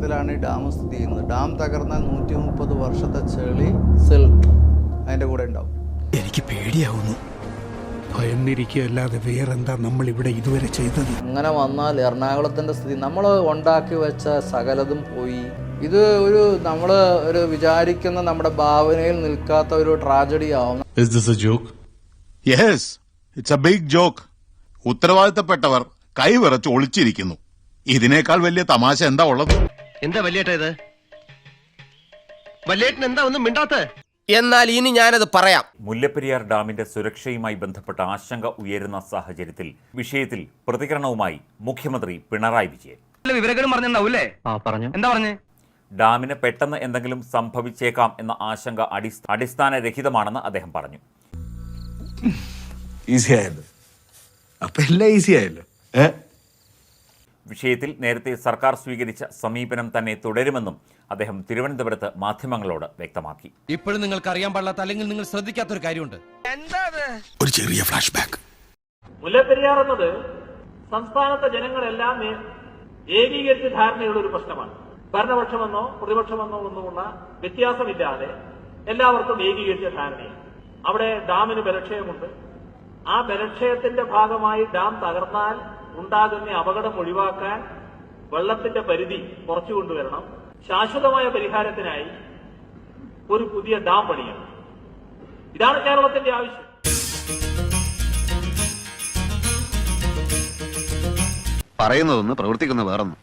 പ്രദേശത്തിലാണ് ഈ ഡാം സ്ഥിതി ചെയ്യുന്നത്. ഡാം തകർന്നാൽ 130 വർഷത്തെ ചെളി സിൽട്ട് അതിൻ്റെ കൂടെ ഉണ്ടാവും. എനിക്ക് പേടിയാവുന്നു. ഭയന്നിരിക്കുകയല്ലാതെ വേറെന്താ നമ്മൾ ഇവിടെ ഇതുവരെ ചെയ്തത്? അങ്ങനെ വന്നാൽ എറണാകുളത്തിൻ്റെ സ്ഥിതി, നമ്മൾ ഉണ്ടാക്കി വെച്ച സകലതും പോയി. ഇത് നമ്മൾ വിചാരിക്കുന്ന നമ്മുടെ ഭാവനയിൽ നിൽക്കാത്ത ഒരു ട്രാജഡി ആവും. Is this a joke? Yes, it's a big joke. ഉത്തരവാദിത്തപ്പെട്ടവർ കൈവിറച്ച് ഒളിച്ചിരിക്കുന്നു. ഇതിനേക്കാൾ വലിയ തമാശ എന്താ ഉള്ളത്? എന്താ വലിയേട്ട ഇത്? വലിയേട്ടൻ എന്താ ഒന്നും മിണ്ടാത്ത? എന്നാൽ ഇനി ഞാനത് പറയാം. മുല്ലപ്പെരിയാർ ഡാമിന്റെ സുരക്ഷയുമായി ബന്ധപ്പെട്ട ആശങ്ക ഉയരുന്ന സാഹചര്യത്തിൽ വിഷയത്തിൽ പ്രതികരണവുമായി മുഖ്യമന്ത്രി പിണറായി വിജയൻ. വിവരങ്ങളും പറഞ്ഞിട്ടുണ്ടാവൂല്ലേ? പറഞ്ഞു. എന്താ പറഞ്ഞേ? ഡാമിന് പെട്ടെന്ന് എന്തെങ്കിലും സംഭവിച്ചേക്കാം എന്ന ആശങ്ക അടിസ്ഥാനരഹിതമാണെന്ന് അദ്ദേഹം പറഞ്ഞു. വിഷയത്തിൽ നേരത്തെ സർക്കാർ സ്വീകരിച്ച സമീപനം തന്നെ തുടരുമെന്നും അദ്ദേഹം തിരുവനന്തപുരത്ത് മാധ്യമങ്ങളോട് വ്യക്തമാക്കി. ഇപ്പോഴും നിങ്ങൾക്ക് അറിയാൻ പാടില്ലാത്ത അല്ലെങ്കിൽ നിങ്ങൾ ശ്രദ്ധിക്കാത്തൊരു കാര്യമുണ്ട്. ഒരു ചെറിയ ഫ്ലാഷ് ബാക്ക്. മുല്ലപ്പെരിയാർ എന്നത് സംസ്ഥാനത്തെ ജനങ്ങളെല്ലാം ഏകീകരിച്ച ധാരണയുള്ള ഒരു പ്രശ്നമാണ്. ഭരണപക്ഷമെന്നോ പ്രതിപക്ഷമെന്നോ ഒന്നുമുള്ള വ്യത്യാസമില്ലാതെ എല്ലാവർക്കും ഏകീകരിച്ച ധാരണയാണ്. അവിടെ ഡാമിന് ബലക്ഷയമുണ്ട്. ആ ബലക്ഷയത്തിന്റെ ഭാഗമായി ഡാം തകർന്നാൽ ഉണ്ടാകുന്ന അപകടം ഒഴിവാക്കാൻ വെള്ളത്തിന്റെ പരിധി കുറച്ചു കൊണ്ടുവരണം. ശാശ്വതമായ പരിഹാരത്തിനായി ഒരു പുതിയ ഡാം പണിയണം. ഇതാണ് കേരളത്തിന്റെ ആവശ്യം. പറയുന്നതൊന്ന് പ്രവർത്തിക്കുന്ന വേറൊന്നും.